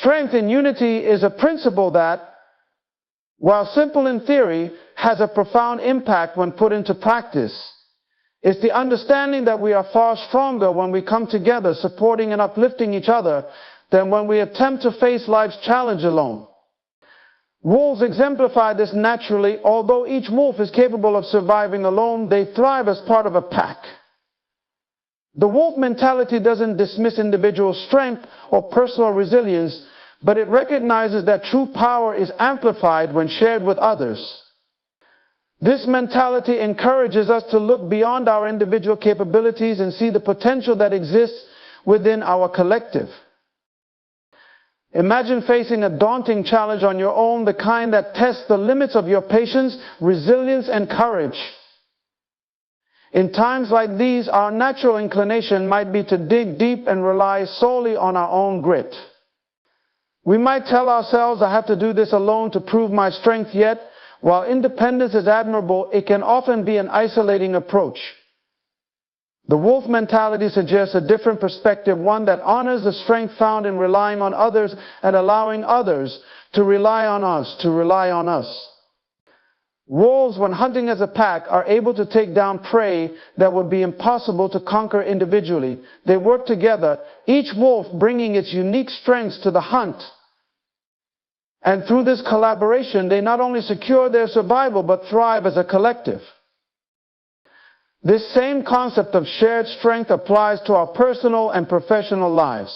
Strength in unity is a principle that, while simple in theory, has a profound impact when put into practice. It's the understanding that we are far stronger when we come together, supporting and uplifting each other, than when we attempt to face life's challenge alone. Wolves exemplify this naturally. Although each wolf is capable of surviving alone, they thrive as part of a pack. The wolf mentality doesn't dismiss individual strength or personal resilience, but it recognizes that true power is amplified when shared with others. This mentality encourages us to look beyond our individual capabilities and see the potential that exists within our collective. Imagine facing a daunting challenge on your own, the kind that tests the limits of your patience, resilience, and courage. In times like these, our natural inclination might be to dig deep and rely solely on our own grit. We might tell ourselves, I have to do this alone to prove my strength, yet, while independence is admirable, it can often be an isolating approach. The wolf mentality suggests a different perspective, one that honors the strength found in relying on others and allowing others to rely on us. Wolves, when hunting as a pack, are able to take down prey that would be impossible to conquer individually. They work together, each wolf bringing its unique strengths to the hunt. And through this collaboration, they not only secure their survival, but thrive as a collective. This same concept of shared strength applies to our personal and professional lives.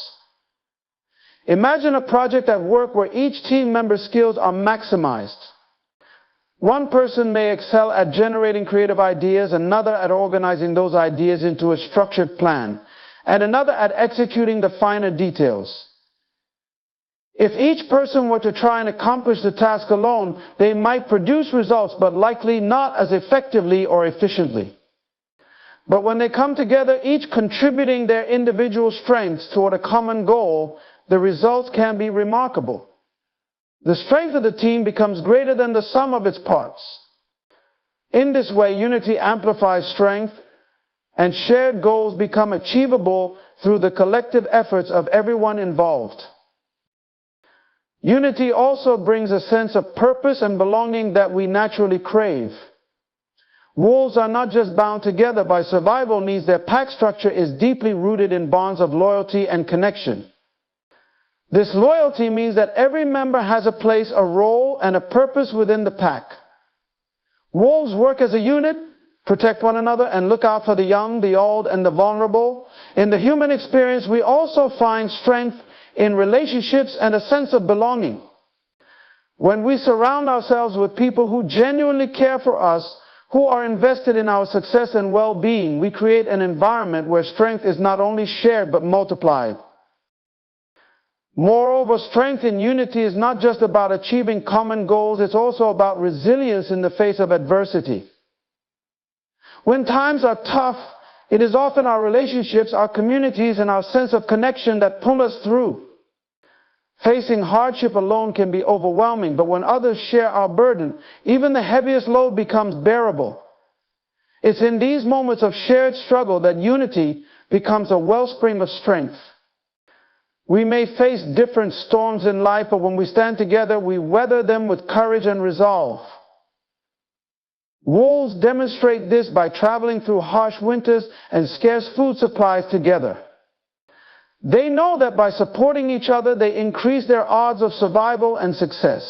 Imagine a project at work where each team member's skills are maximized. One person may excel at generating creative ideas, another at organizing those ideas into a structured plan, and another at executing the finer details. If each person were to try and accomplish the task alone, they might produce results, but likely not as effectively or efficiently. But when they come together, each contributing their individual strengths toward a common goal, the results can be remarkable. The strength of the team becomes greater than the sum of its parts. In this way, unity amplifies strength, and shared goals become achievable through the collective efforts of everyone involved. Unity also brings a sense of purpose and belonging that we naturally crave. Wolves are not just bound together by survival needs, their pack structure is deeply rooted in bonds of loyalty and connection. This loyalty means that every member has a place, a role, and a purpose within the pack. Wolves work as a unit, protect one another, and look out for the young, the old, and the vulnerable. In the human experience, we also find strength in relationships and a sense of belonging. When we surround ourselves with people who genuinely care for us, who are invested in our success and well-being, we create an environment where strength is not only shared but multiplied. Moreover, strength in unity is not just about achieving common goals, it's also about resilience in the face of adversity. When times are tough, it is often our relationships, our communities, and our sense of connection that pull us through. Facing hardship alone can be overwhelming, but when others share our burden, even the heaviest load becomes bearable. It's in these moments of shared struggle that unity becomes a wellspring of strength. We may face different storms in life, but when we stand together, we weather them with courage and resolve. Wolves demonstrate this by traveling through harsh winters and scarce food supplies together. They know that by supporting each other, they increase their odds of survival and success.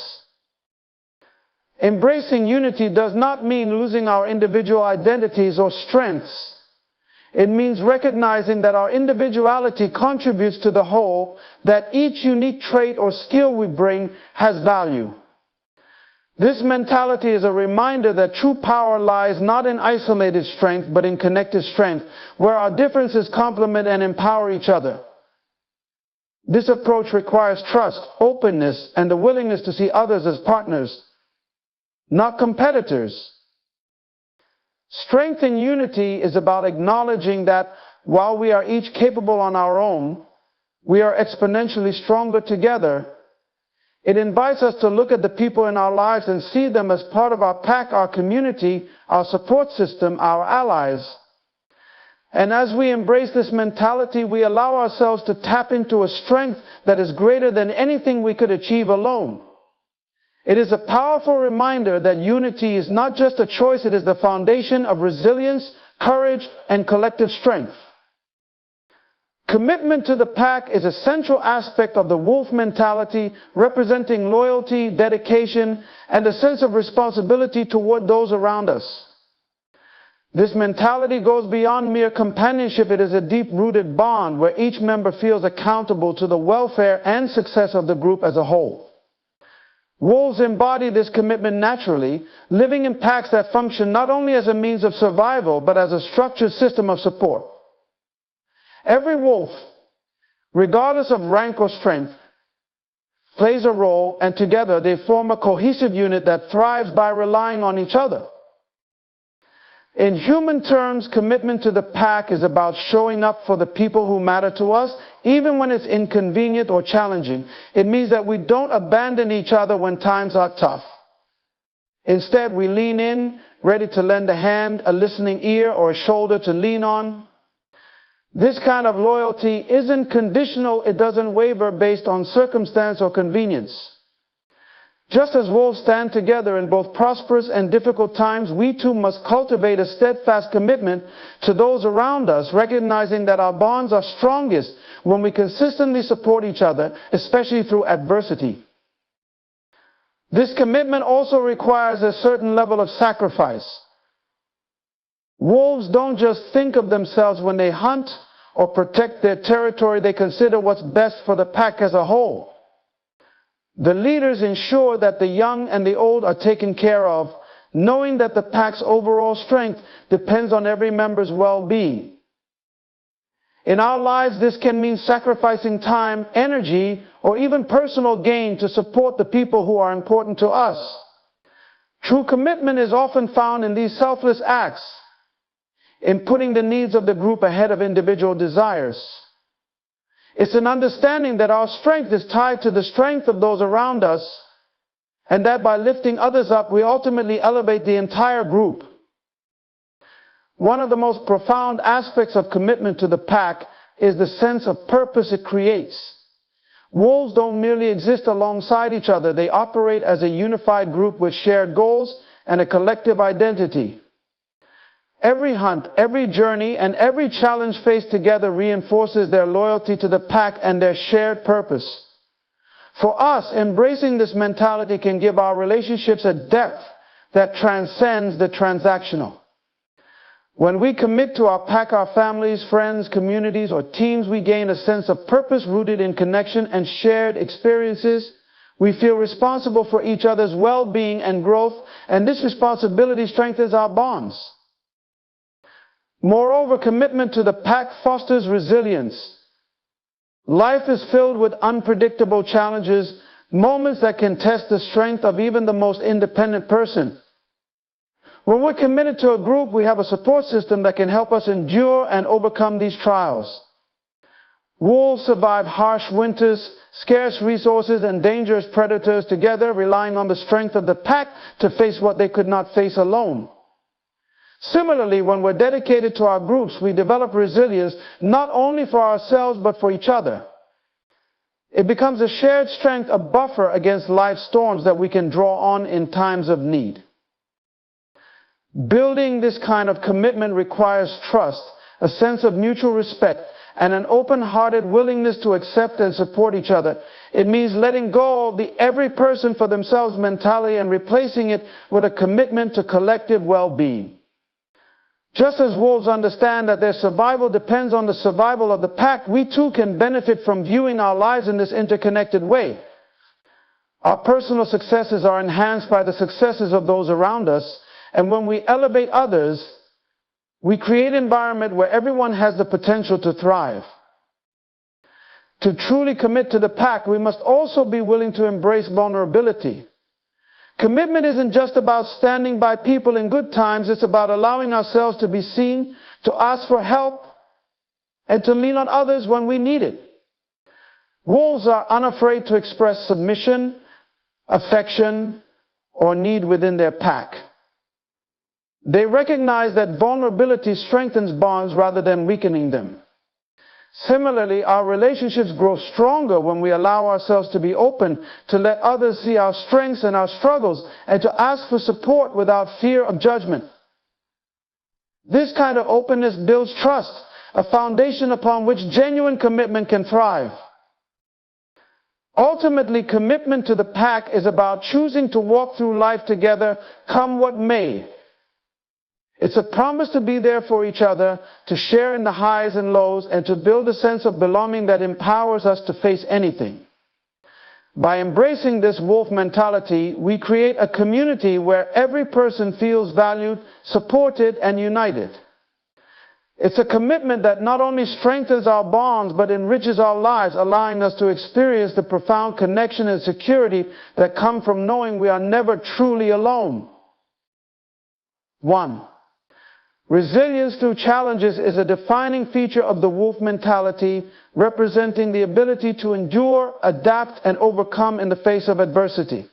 Embracing unity does not mean losing our individual identities or strengths. It means recognizing that our individuality contributes to the whole, that each unique trait or skill we bring has value. This mentality is a reminder that true power lies not in isolated strength, but in connected strength, where our differences complement and empower each other. This approach requires trust, openness, and the willingness to see others as partners, not competitors. Strength in unity is about acknowledging that while we are each capable on our own, we are exponentially stronger together. It invites us to look at the people in our lives and see them as part of our pack, our community, our support system, our allies. And as we embrace this mentality, we allow ourselves to tap into a strength that is greater than anything we could achieve alone. It is a powerful reminder that unity is not just a choice, it is the foundation of resilience, courage, and collective strength. Commitment to the pack is a central aspect of the wolf mentality, representing loyalty, dedication, and a sense of responsibility toward those around us. This mentality goes beyond mere companionship. It is a deep-rooted bond where each member feels accountable to the welfare and success of the group as a whole. Wolves embody this commitment naturally, living in packs that function not only as a means of survival, but as a structured system of support. Every wolf, regardless of rank or strength, plays a role, and together they form a cohesive unit that thrives by relying on each other. In human terms, commitment to the pack is about showing up for the people who matter to us, even when it's inconvenient or challenging. It means that we don't abandon each other when times are tough. Instead, we lean in, ready to lend a hand, a listening ear, or a shoulder to lean on. This kind of loyalty isn't conditional. It doesn't waver based on circumstance or convenience. Just as wolves stand together in both prosperous and difficult times, we too must cultivate a steadfast commitment to those around us, recognizing that our bonds are strongest when we consistently support each other, especially through adversity. This commitment also requires a certain level of sacrifice. Wolves don't just think of themselves when they hunt or protect their territory. They consider what's best for the pack as a whole. The leaders ensure that the young and the old are taken care of, knowing that the pack's overall strength depends on every member's well-being. In our lives, this can mean sacrificing time, energy, or even personal gain to support the people who are important to us. True commitment is often found in these selfless acts, in putting the needs of the group ahead of individual desires. It's an understanding that our strength is tied to the strength of those around us, and that by lifting others up, we ultimately elevate the entire group. One of the most profound aspects of commitment to the pack is the sense of purpose it creates. Wolves don't merely exist alongside each other. They operate as a unified group with shared goals and a collective identity. Every hunt, every journey, and every challenge faced together reinforces their loyalty to the pack and their shared purpose. For us, embracing this mentality can give our relationships a depth that transcends the transactional. When we commit to our pack, our families, friends, communities, or teams, we gain a sense of purpose rooted in connection and shared experiences. We feel responsible for each other's well-being and growth, and this responsibility strengthens our bonds. Moreover, commitment to the pack fosters resilience. Life is filled with unpredictable challenges, moments that can test the strength of even the most independent person. When we're committed to a group, we have a support system that can help us endure and overcome these trials. Wolves survive harsh winters, scarce resources, and dangerous predators together, relying on the strength of the pack to face what they could not face alone. Similarly, when we're dedicated to our groups, we develop resilience not only for ourselves but for each other. It becomes a shared strength, a buffer against life's storms that we can draw on in times of need. Building this kind of commitment requires trust, a sense of mutual respect, and an open-hearted willingness to accept and support each other. It means letting go of the every person for themselves mentality and replacing it with a commitment to collective well-being. Just as wolves understand that their survival depends on the survival of the pack, we too can benefit from viewing our lives in this interconnected way. Our personal successes are enhanced by the successes of those around us, and when we elevate others, we create an environment where everyone has the potential to thrive. To truly commit to the pack, we must also be willing to embrace vulnerability. Commitment isn't just about standing by people in good times. It's about allowing ourselves to be seen, to ask for help, and to lean on others when we need it. Wolves are unafraid to express submission, affection, or need within their pack. They recognize that vulnerability strengthens bonds rather than weakening them. Similarly, our relationships grow stronger when we allow ourselves to be open to let others see our strengths and our struggles and to ask for support without fear of judgment. This kind of openness builds trust, a foundation upon which genuine commitment can thrive. Ultimately, commitment to the pack is about choosing to walk through life together, come what may. It's a promise to be there for each other, to share in the highs and lows, and to build a sense of belonging that empowers us to face anything. By embracing this wolf mentality, we create a community where every person feels valued, supported, and united. It's a commitment that not only strengthens our bonds, but enriches our lives, allowing us to experience the profound connection and security that come from knowing we are never truly alone. 1. Resilience through challenges is a defining feature of the wolf mentality, representing the ability to endure, adapt, and overcome in the face of adversity.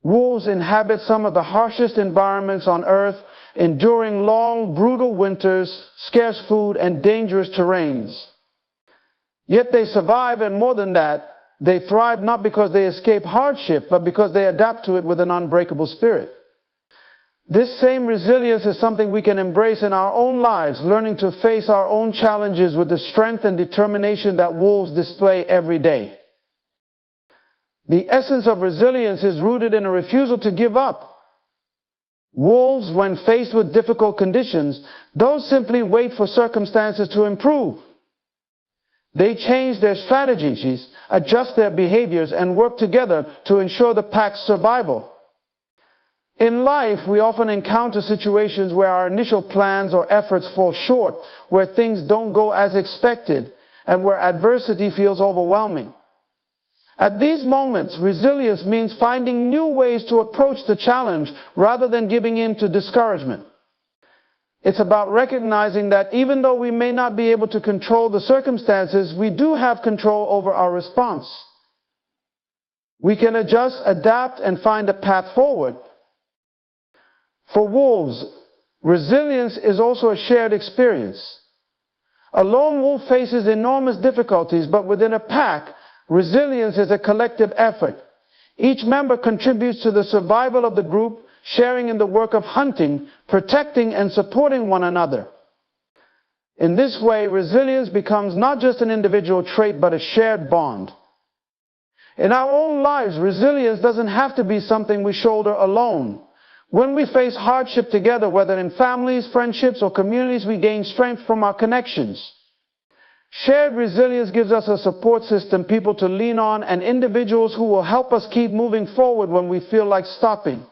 Wolves inhabit some of the harshest environments on Earth, enduring long, brutal winters, scarce food, and dangerous terrains. Yet they survive, and more than that, they thrive not because they escape hardship, but because they adapt to it with an unbreakable spirit. This same resilience is something we can embrace in our own lives, learning to face our own challenges with the strength and determination that wolves display every day. The essence of resilience is rooted in a refusal to give up. Wolves, when faced with difficult conditions, don't simply wait for circumstances to improve. They change their strategies, adjust their behaviors, and work together to ensure the pack's survival. In life, we often encounter situations where our initial plans or efforts fall short, where things don't go as expected, and where adversity feels overwhelming. At these moments, resilience means finding new ways to approach the challenge rather than giving in to discouragement. It's about recognizing that even though we may not be able to control the circumstances, we do have control over our response. We can adjust, adapt, and find a path forward. For wolves, resilience is also a shared experience. A lone wolf faces enormous difficulties, but within a pack, resilience is a collective effort. Each member contributes to the survival of the group, sharing in the work of hunting, protecting, and supporting one another. In this way, resilience becomes not just an individual trait, but a shared bond. In our own lives, resilience doesn't have to be something we shoulder alone. When we face hardship together, whether in families, friendships, or communities, we gain strength from our connections. Shared resilience gives us a support system, people to lean on, and individuals who will help us keep moving forward when we feel like stopping.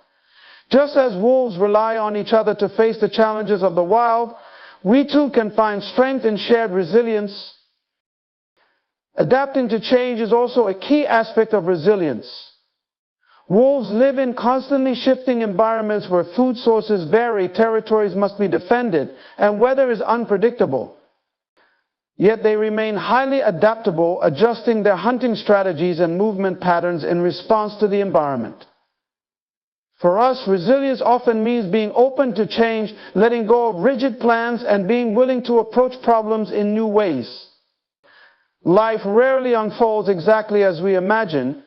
Just as wolves rely on each other to face the challenges of the wild, we too can find strength in shared resilience. Adapting to change is also a key aspect of resilience. Wolves live in constantly shifting environments where food sources vary, territories must be defended, and weather is unpredictable. Yet they remain highly adaptable, adjusting their hunting strategies and movement patterns in response to the environment. For us, resilience often means being open to change, letting go of rigid plans, and being willing to approach problems in new ways. Life rarely unfolds exactly as we imagine,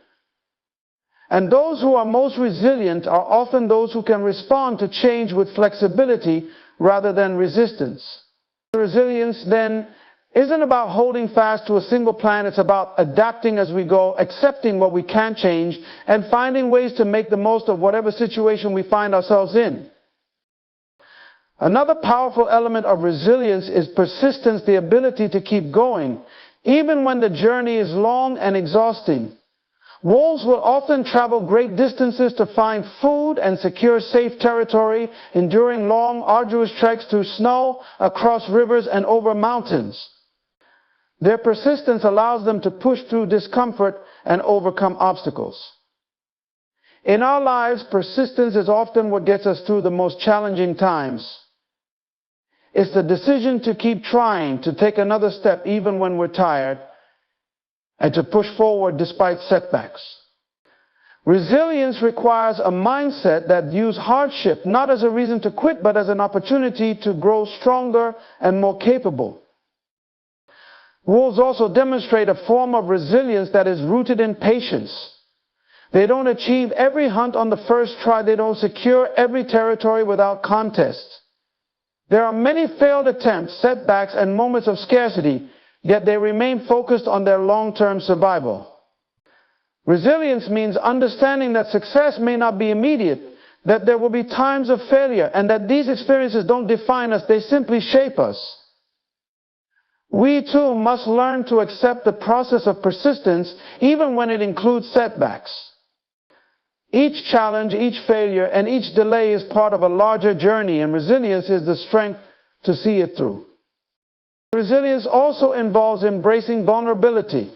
and those who are most resilient are often those who can respond to change with flexibility rather than resistance. Resilience, then, isn't about holding fast to a single plan. It's about adapting as we go, accepting what we can't change, and finding ways to make the most of whatever situation we find ourselves in. Another powerful element of resilience is persistence, the ability to keep going, even when the journey is long and exhausting. Wolves will often travel great distances to find food and secure safe territory, enduring long, arduous treks through snow, across rivers, and over mountains. Their persistence allows them to push through discomfort and overcome obstacles. In our lives, persistence is often what gets us through the most challenging times. It's the decision to keep trying, to take another step even when we're tired, and to push forward despite setbacks. Resilience requires a mindset that views hardship not as a reason to quit, but as an opportunity to grow stronger and more capable. Wolves also demonstrate a form of resilience that is rooted in patience. They don't achieve every hunt on the first try. They don't secure every territory without contest. There are many failed attempts, setbacks, and moments of scarcity, yet they remain focused on their long-term survival. Resilience means understanding that success may not be immediate, that there will be times of failure, and that these experiences don't define us, they simply shape us. We too must learn to accept the process of persistence, even when it includes setbacks. Each challenge, each failure, and each delay is part of a larger journey, and resilience is the strength to see it through. Resilience also involves embracing vulnerability.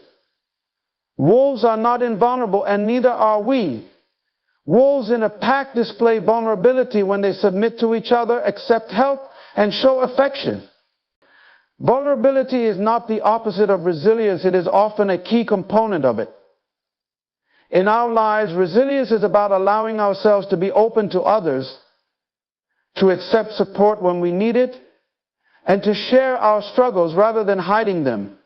Wolves are not invulnerable, and neither are we. Wolves in a pack display vulnerability when they submit to each other, accept help, and show affection. Vulnerability is not the opposite of resilience. It is often a key component of it. In our lives, resilience is about allowing ourselves to be open to others, to accept support when we need it, and to share our struggles rather than hiding them.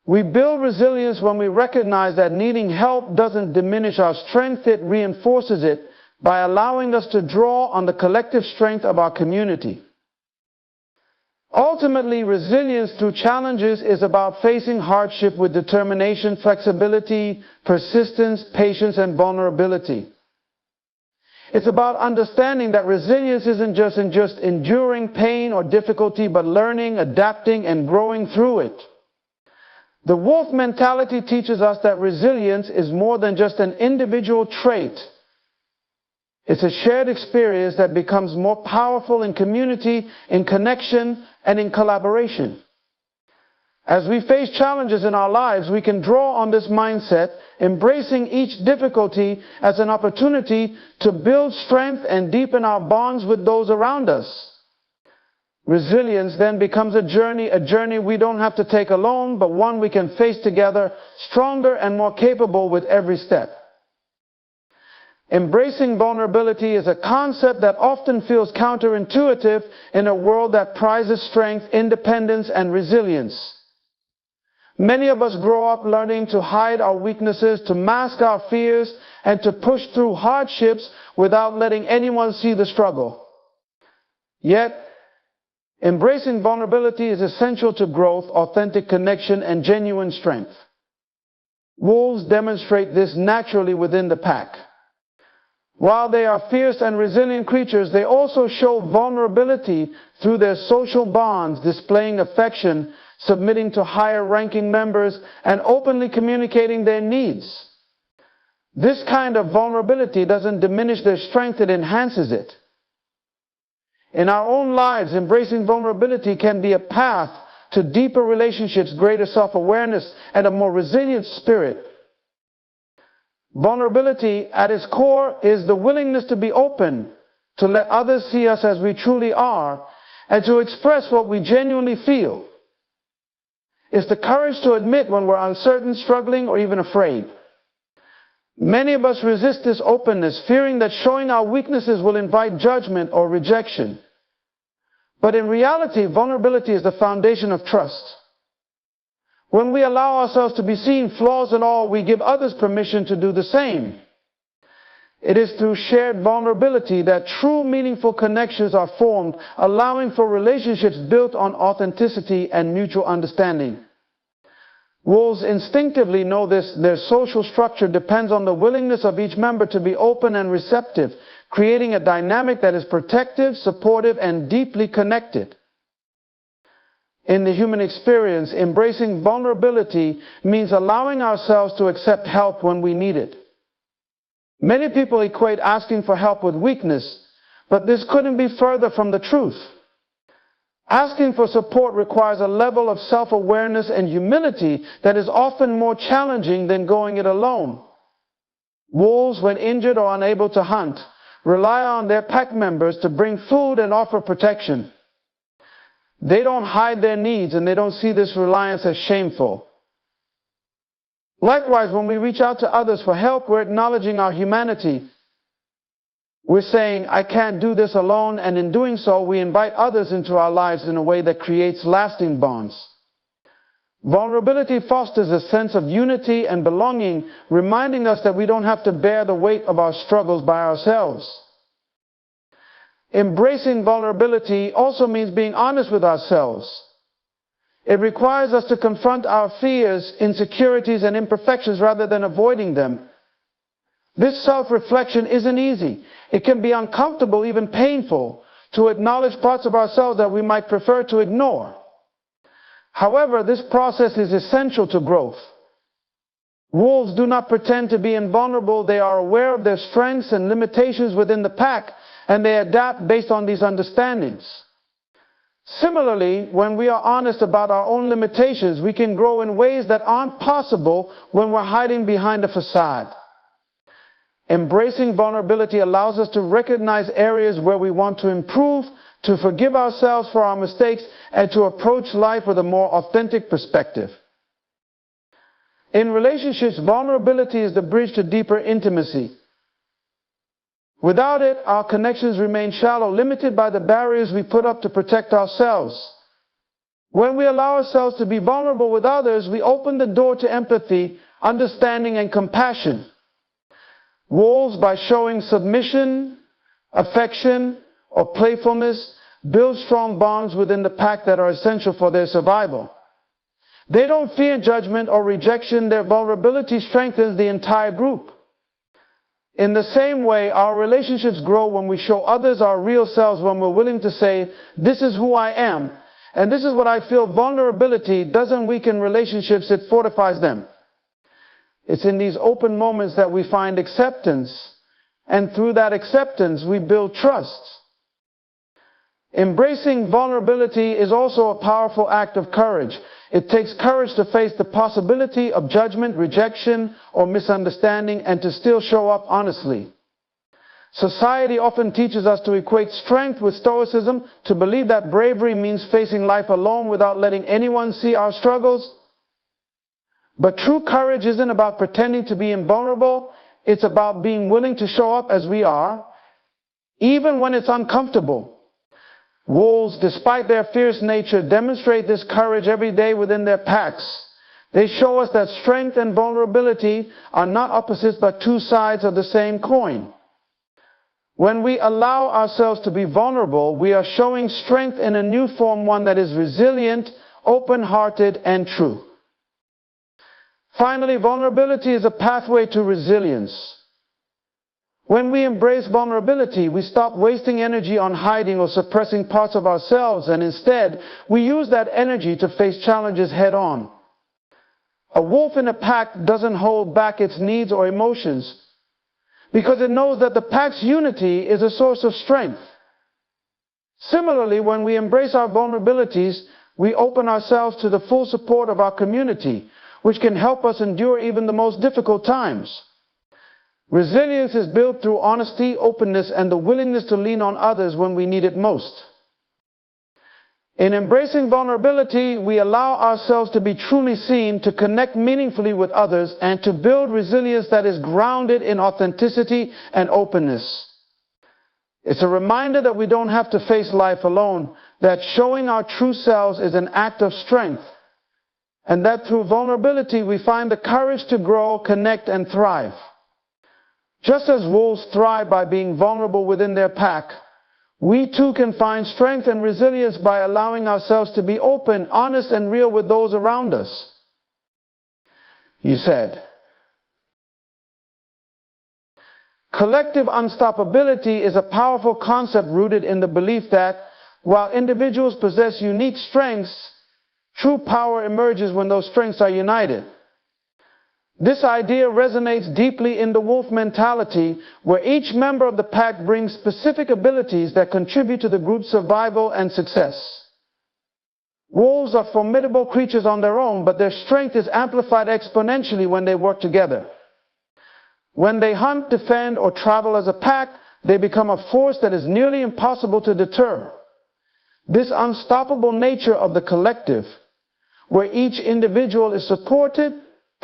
We build resilience when we recognize that needing help doesn't diminish our strength, it reinforces it by allowing us to draw on the collective strength of our community. Ultimately, resilience through challenges is about facing hardship with determination, flexibility, persistence, patience, and vulnerability. It's about understanding that resilience isn't just enduring pain or difficulty, but learning, adapting, and growing through it. The wolf mentality teaches us that resilience is more than just an individual trait. It's a shared experience that becomes more powerful in community, in connection, and in collaboration. As we face challenges in our lives, we can draw on this mindset, embracing each difficulty as an opportunity to build strength and deepen our bonds with those around us. Resilience then becomes a journey we don't have to take alone, but one we can face together, stronger and more capable with every step. Embracing vulnerability is a concept that often feels counterintuitive in a world that prizes strength, independence, and resilience. Many of us grow up learning to hide our weaknesses, to mask our fears, and to push through hardships without letting anyone see the struggle. Yet, embracing vulnerability is essential to growth, authentic connection, and genuine strength. Wolves demonstrate this naturally within the pack. While they are fierce and resilient creatures, they also show vulnerability through their social bonds, displaying affection, submitting to higher-ranking members, and openly communicating their needs. This kind of vulnerability doesn't diminish their strength, it enhances it. In our own lives, embracing vulnerability can be a path to deeper relationships, greater self-awareness, and a more resilient spirit. Vulnerability at its core is the willingness to be open, to let others see us as we truly are, and to express what we genuinely feel. It's the courage to admit when we're uncertain, struggling, or even afraid. Many of us resist this openness, fearing that showing our weaknesses will invite judgment or rejection. But in reality, vulnerability is the foundation of trust. When we allow ourselves to be seen, flaws and all, we give others permission to do the same. It is through shared vulnerability that true meaningful connections are formed, allowing for relationships built on authenticity and mutual understanding. Wolves instinctively know this. Their social structure depends on the willingness of each member to be open and receptive, creating a dynamic that is protective, supportive, and deeply connected. In the human experience, embracing vulnerability means allowing ourselves to accept help when we need it. Many people equate asking for help with weakness, but this couldn't be further from the truth. Asking for support requires a level of self-awareness and humility that is often more challenging than going it alone. Wolves, when injured or unable to hunt, rely on their pack members to bring food and offer protection. They don't hide their needs, and they don't see this reliance as shameful. Likewise, when we reach out to others for help, we're acknowledging our humanity. We're saying, I can't do this alone, and in doing so, we invite others into our lives in a way that creates lasting bonds. Vulnerability fosters a sense of unity and belonging, reminding us that we don't have to bear the weight of our struggles by ourselves. Embracing vulnerability also means being honest with ourselves. It requires us to confront our fears, insecurities, and imperfections rather than avoiding them. This self-reflection isn't easy. It can be uncomfortable, even painful, to acknowledge parts of ourselves that we might prefer to ignore. However, this process is essential to growth. Wolves do not pretend to be invulnerable. They are aware of their strengths and limitations within the pack, and they adapt based on these understandings. Similarly, when we are honest about our own limitations, we can grow in ways that aren't possible when we're hiding behind a facade. Embracing vulnerability allows us to recognize areas where we want to improve, to forgive ourselves for our mistakes, and to approach life with a more authentic perspective. In relationships, vulnerability is the bridge to deeper intimacy. Without it, our connections remain shallow, limited by the barriers we put up to protect ourselves. When we allow ourselves to be vulnerable with others, we open the door to empathy, understanding, and compassion. Wolves, by showing submission, affection, or playfulness, build strong bonds within the pack that are essential for their survival. They don't fear judgment or rejection. Their vulnerability strengthens the entire group. In the same way, our relationships grow when we show others our real selves, when we're willing to say, this is who I am, and this is what I feel. Vulnerability doesn't weaken relationships, it fortifies them. It's in these open moments that we find acceptance, and through that acceptance, we build trust. Embracing vulnerability is also a powerful act of courage. It takes courage to face the possibility of judgment, rejection, or misunderstanding, and to still show up honestly. Society often teaches us to equate strength with stoicism, to believe that bravery means facing life alone without letting anyone see our struggles. But true courage isn't about pretending to be invulnerable. It's about being willing to show up as we are, even when it's uncomfortable. Wolves, despite their fierce nature, demonstrate this courage every day within their packs. They show us that strength and vulnerability are not opposites but two sides of the same coin. When we allow ourselves to be vulnerable, we are showing strength in a new form, one that is resilient, open-hearted, and true. Finally, vulnerability is a pathway to resilience. When we embrace vulnerability, we stop wasting energy on hiding or suppressing parts of ourselves, and instead, we use that energy to face challenges head-on. A wolf in a pack doesn't hold back its needs or emotions because it knows that the pack's unity is a source of strength. Similarly, when we embrace our vulnerabilities, we open ourselves to the full support of our community, which can help us endure even the most difficult times. Resilience is built through honesty, openness, and the willingness to lean on others when we need it most. In embracing vulnerability, we allow ourselves to be truly seen, to connect meaningfully with others, and to build resilience that is grounded in authenticity and openness. It's a reminder that we don't have to face life alone, that showing our true selves is an act of strength, and that through vulnerability we find the courage to grow, connect, and thrive. Just as wolves thrive by being vulnerable within their pack, we too can find strength and resilience by allowing ourselves to be open, honest, and real with those around us. You said, collective unstoppability is a powerful concept rooted in the belief that while individuals possess unique strengths, true power emerges when those strengths are united. This idea resonates deeply in the wolf mentality, where each member of the pack brings specific abilities that contribute to the group's survival and success. Wolves are formidable creatures on their own, but their strength is amplified exponentially when they work together. When they hunt, defend, or travel as a pack, they become a force that is nearly impossible to deter. This unstoppable nature of the collective, where each individual is supported,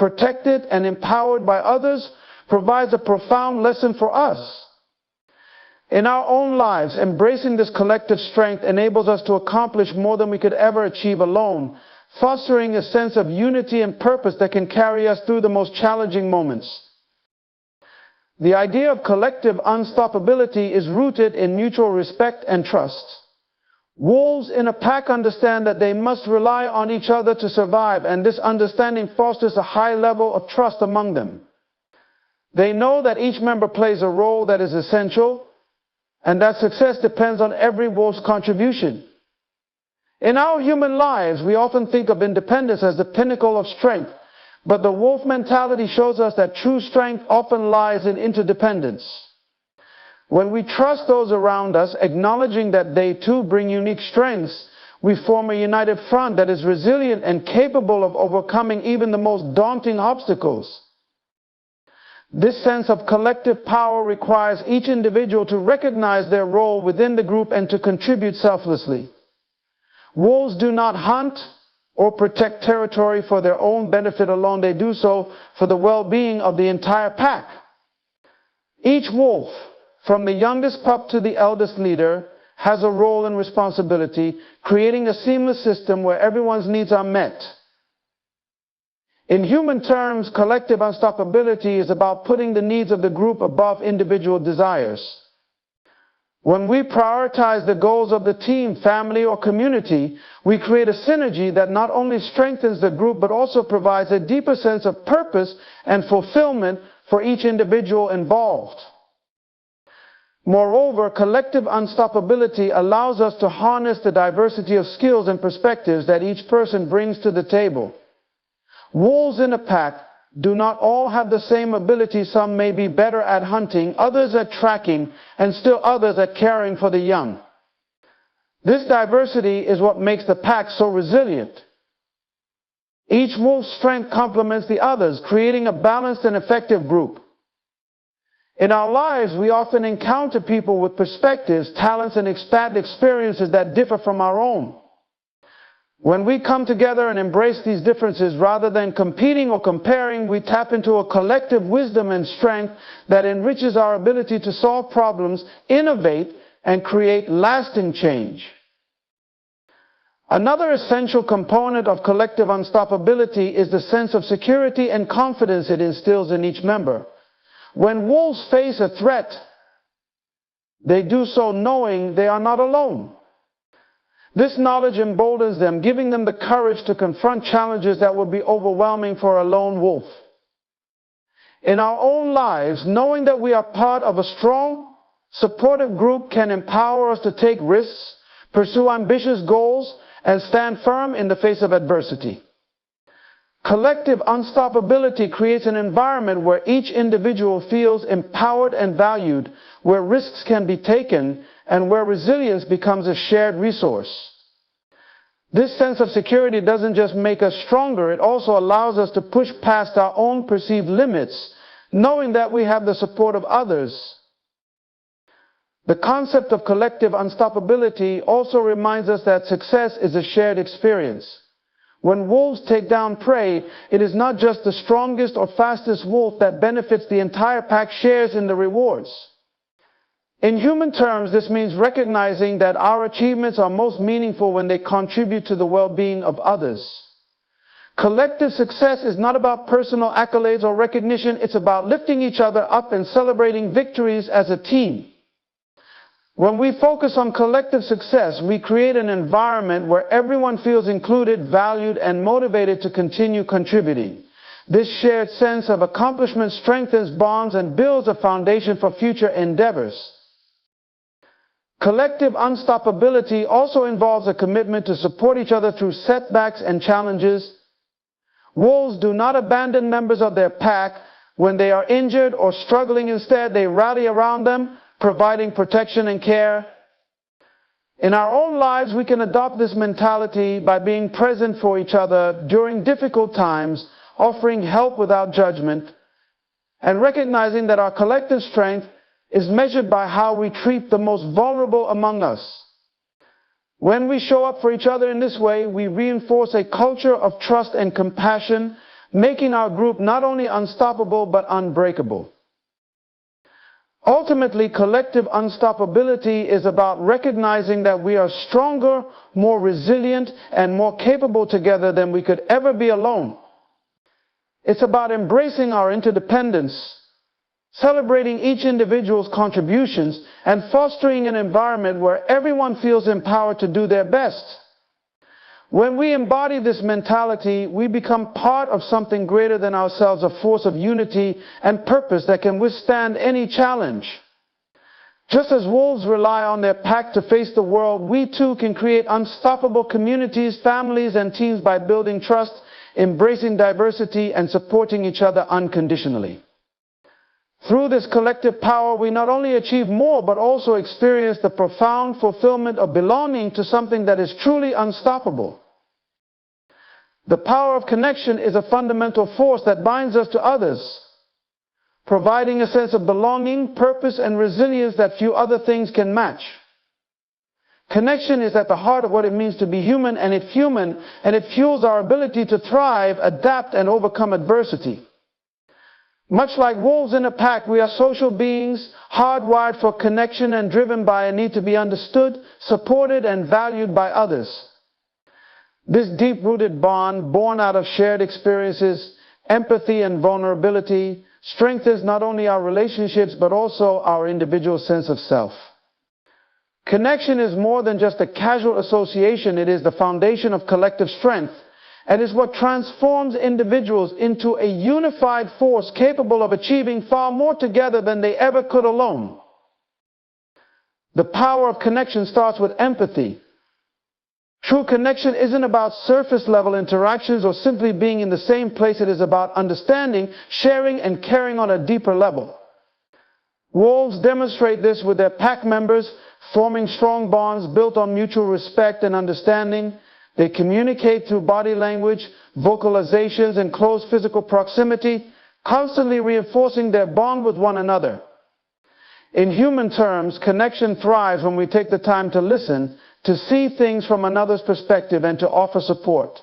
protected, and empowered by others provides a profound lesson for us. In our own lives, embracing this collective strength enables us to accomplish more than we could ever achieve alone, fostering a sense of unity and purpose that can carry us through the most challenging moments. The idea of collective unstoppability is rooted in mutual respect and trust. Wolves in a pack understand that they must rely on each other to survive, and this understanding fosters a high level of trust among them. They know that each member plays a role that is essential, and that success depends on every wolf's contribution. In our human lives, we often think of independence as the pinnacle of strength, but the wolf mentality shows us that true strength often lies in interdependence. When we trust those around us, acknowledging that they too bring unique strengths, we form a united front that is resilient and capable of overcoming even the most daunting obstacles. This sense of collective power requires each individual to recognize their role within the group and to contribute selflessly. Wolves do not hunt or protect territory for their own benefit alone. They do so for the well-being of the entire pack. Each wolf, from the youngest pup to the eldest leader, has a role and responsibility, creating a seamless system where everyone's needs are met. In human terms, collective unstoppability is about putting the needs of the group above individual desires. When we prioritize the goals of the team, family, or community, we create a synergy that not only strengthens the group, but also provides a deeper sense of purpose and fulfillment for each individual involved. Moreover, collective unstoppability allows us to harness the diversity of skills and perspectives that each person brings to the table. Wolves in a pack do not all have the same ability. Some may be better at hunting, others at tracking, and still others at caring for the young. This diversity is what makes the pack so resilient. Each wolf's strength complements the others, creating a balanced and effective group. In our lives, we often encounter people with perspectives, talents, and experiences that differ from our own. When we come together and embrace these differences rather than competing or comparing, we tap into a collective wisdom and strength that enriches our ability to solve problems, innovate, and create lasting change. Another essential component of collective unstoppability is the sense of security and confidence it instills in each member. When wolves face a threat, they do so knowing they are not alone. This knowledge emboldens them, giving them the courage to confront challenges that would be overwhelming for a lone wolf. In our own lives, knowing that we are part of a strong, supportive group can empower us to take risks, pursue ambitious goals, and stand firm in the face of adversity. Collective unstoppability creates an environment where each individual feels empowered and valued, where risks can be taken, and where resilience becomes a shared resource. This sense of security doesn't just make us stronger, it also allows us to push past our own perceived limits, knowing that we have the support of others. The concept of collective unstoppability also reminds us that success is a shared experience. When wolves take down prey, it is not just the strongest or fastest wolf that benefits. The entire pack shares in the rewards. In human terms, this means recognizing that our achievements are most meaningful when they contribute to the well-being of others. Collective success is not about personal accolades or recognition. It's about lifting each other up and celebrating victories as a team. When we focus on collective success, we create an environment where everyone feels included, valued, and motivated to continue contributing. This shared sense of accomplishment strengthens bonds and builds a foundation for future endeavors. Collective unstoppability also involves a commitment to support each other through setbacks and challenges. Wolves do not abandon members of their pack when they are injured or struggling. Instead, they rally around them, providing protection and care. In our own lives, we can adopt this mentality by being present for each other during difficult times, offering help without judgment, and recognizing that our collective strength is measured by how we treat the most vulnerable among us. When we show up for each other in this way, we reinforce a culture of trust and compassion making our group not only unstoppable but unbreakable. Ultimately, collective unstoppability is about recognizing that we are stronger, more resilient, and more capable together than we could ever be alone. It's about embracing our interdependence, celebrating each individual's contributions, and fostering an environment where everyone feels empowered to do their best. When we embody this mentality, we become part of something greater than ourselves, a force of unity and purpose that can withstand any challenge. Just as wolves rely on their pack to face the world, we too can create unstoppable communities, families, and teams by building trust, embracing diversity, and supporting each other unconditionally. Through this collective power, we not only achieve more, but also experience the profound fulfillment of belonging to something that is truly unstoppable. The power of connection is a fundamental force that binds us to others, providing a sense of belonging, purpose, and resilience that few other things can match. Connection is at the heart of what it means to be human, and it fuels our ability to thrive, adapt, and overcome adversity. Much like wolves in a pack, we are social beings, hardwired for connection and driven by a need to be understood, supported, and valued by others. This deep-rooted bond, born out of shared experiences, empathy, and vulnerability, strengthens not only our relationships, but also our individual sense of self. Connection is more than just a casual association. It is the foundation of collective strength, and is what transforms individuals into a unified force capable of achieving far more together than they ever could alone. The power of connection starts with empathy. True connection isn't about surface-level interactions or simply being in the same place. It is about understanding, sharing, and caring on a deeper level. Wolves demonstrate this with their pack members, forming strong bonds built on mutual respect and understanding. They communicate through body language, vocalizations, and close physical proximity, constantly reinforcing their bond with one another. In human terms, connection thrives when we take the time to listen, to see things from another's perspective, and to offer support.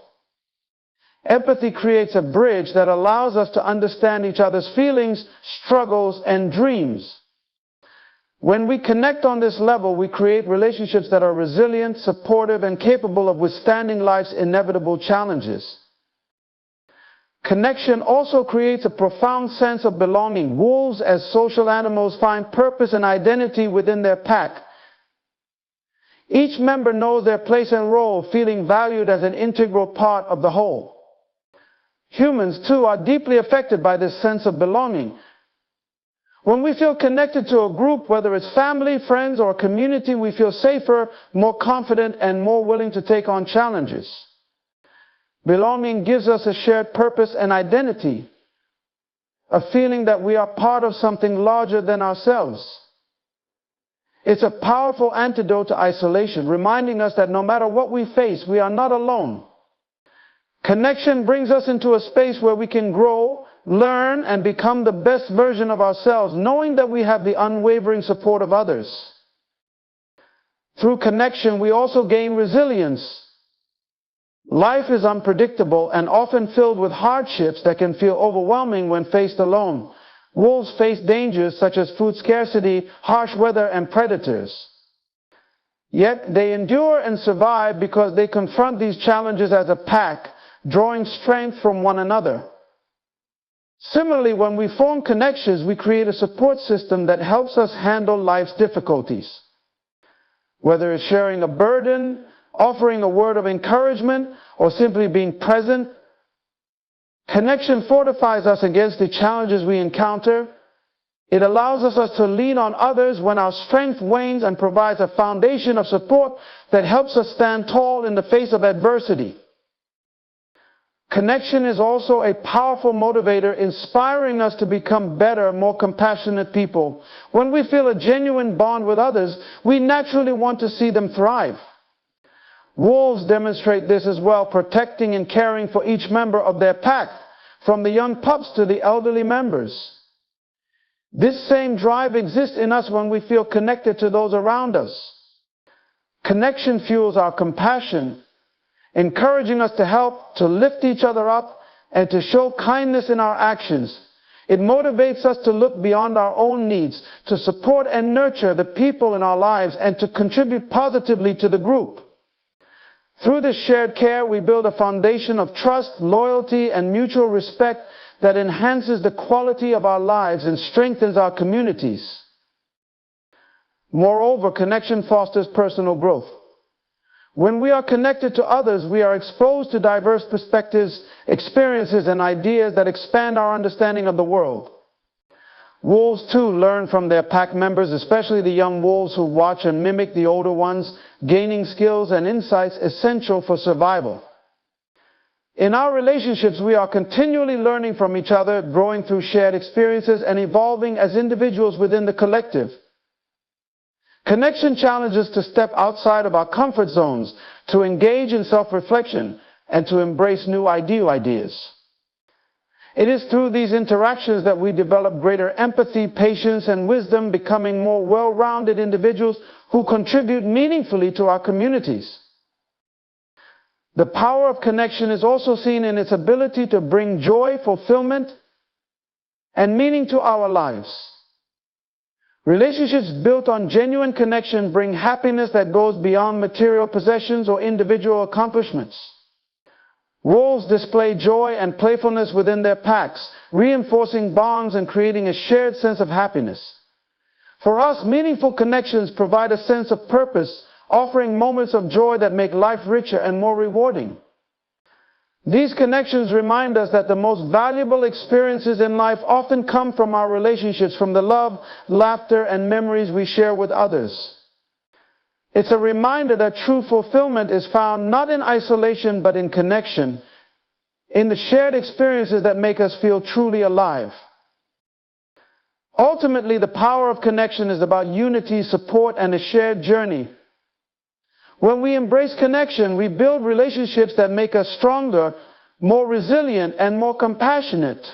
Empathy creates a bridge that allows us to understand each other's feelings, struggles, and dreams. When we connect on this level, we create relationships that are resilient, supportive, and capable of withstanding life's inevitable challenges. Connection also creates a profound sense of belonging. Wolves, as social animals, find purpose and identity within their pack. Each member knows their place and role, feeling valued as an integral part of the whole. Humans, too, are deeply affected by this sense of belonging. When we feel connected to a group, whether it's family, friends, or community, we feel safer, more confident, and more willing to take on challenges. Belonging gives us a shared purpose and identity, a feeling that we are part of something larger than ourselves. It's a powerful antidote to isolation, reminding us that no matter what we face, we are not alone. Connection brings us into a space where we can grow, learn, and become the best version of ourselves, knowing that we have the unwavering support of others. Through connection, we also gain resilience. Life is unpredictable and often filled with hardships that can feel overwhelming when faced alone. Wolves face dangers such as food scarcity, harsh weather, and predators. Yet they endure and survive because they confront these challenges as a pack, drawing strength from one another. Similarly, when we form connections, we create a support system that helps us handle life's difficulties. Whether it's sharing a burden, offering a word of encouragement, or simply being present, connection fortifies us against the challenges we encounter. It allows us to lean on others when our strength wanes and provides a foundation of support that helps us stand tall in the face of adversity. Connection is also a powerful motivator, inspiring us to become better, more compassionate people. When we feel a genuine bond with others, we naturally want to see them thrive. Wolves demonstrate this as well, protecting and caring for each member of their pack, from the young pups to the elderly members. This same drive exists in us when we feel connected to those around us. Connection fuels our compassion, encouraging us to help, to lift each other up, and to show kindness in our actions. It motivates us to look beyond our own needs, to support and nurture the people in our lives, and to contribute positively to the group. Through this shared care, we build a foundation of trust, loyalty, and mutual respect that enhances the quality of our lives and strengthens our communities. Moreover, connection fosters personal growth. When we are connected to others, we are exposed to diverse perspectives, experiences, and ideas that expand our understanding of the world. Wolves, too, learn from their pack members, especially the young wolves who watch and mimic the older ones, gaining skills and insights essential for survival. In our relationships, we are continually learning from each other, growing through shared experiences, and evolving as individuals within the collective. Connection challenges us to step outside of our comfort zones, to engage in self-reflection, and to embrace new ideas. It is through these interactions that we develop greater empathy, patience, and wisdom, becoming more well-rounded individuals who contribute meaningfully to our communities. The power of connection is also seen in its ability to bring joy, fulfillment, and meaning to our lives. Relationships built on genuine connection bring happiness that goes beyond material possessions or individual accomplishments. Wolves display joy and playfulness within their packs, reinforcing bonds and creating a shared sense of happiness. For us, meaningful connections provide a sense of purpose, offering moments of joy that make life richer and more rewarding. These connections remind us that the most valuable experiences in life often come from our relationships, from the love, laughter, and memories we share with others. It's a reminder that true fulfillment is found not in isolation but in connection, in the shared experiences that make us feel truly alive. Ultimately, the power of connection is about unity, support, and a shared journey. When we embrace connection, we build relationships that make us stronger, more resilient, and more compassionate.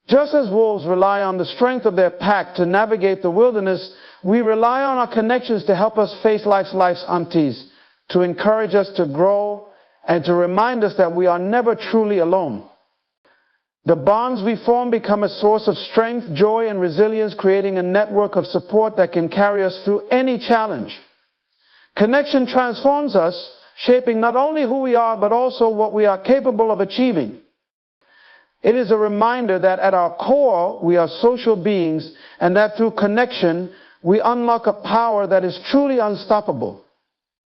Just as wolves rely on the strength of their pack to navigate the wilderness, we rely on our connections to help us face life's aunties, to encourage us to grow, and to remind us that we are never truly alone. The bonds we form become a source of strength, joy, and resilience, creating a network of support that can carry us through any challenge. Connection transforms us, shaping not only who we are, but also what we are capable of achieving. It is a reminder that at our core, we are social beings, and that through connection, we unlock a power that is truly unstoppable.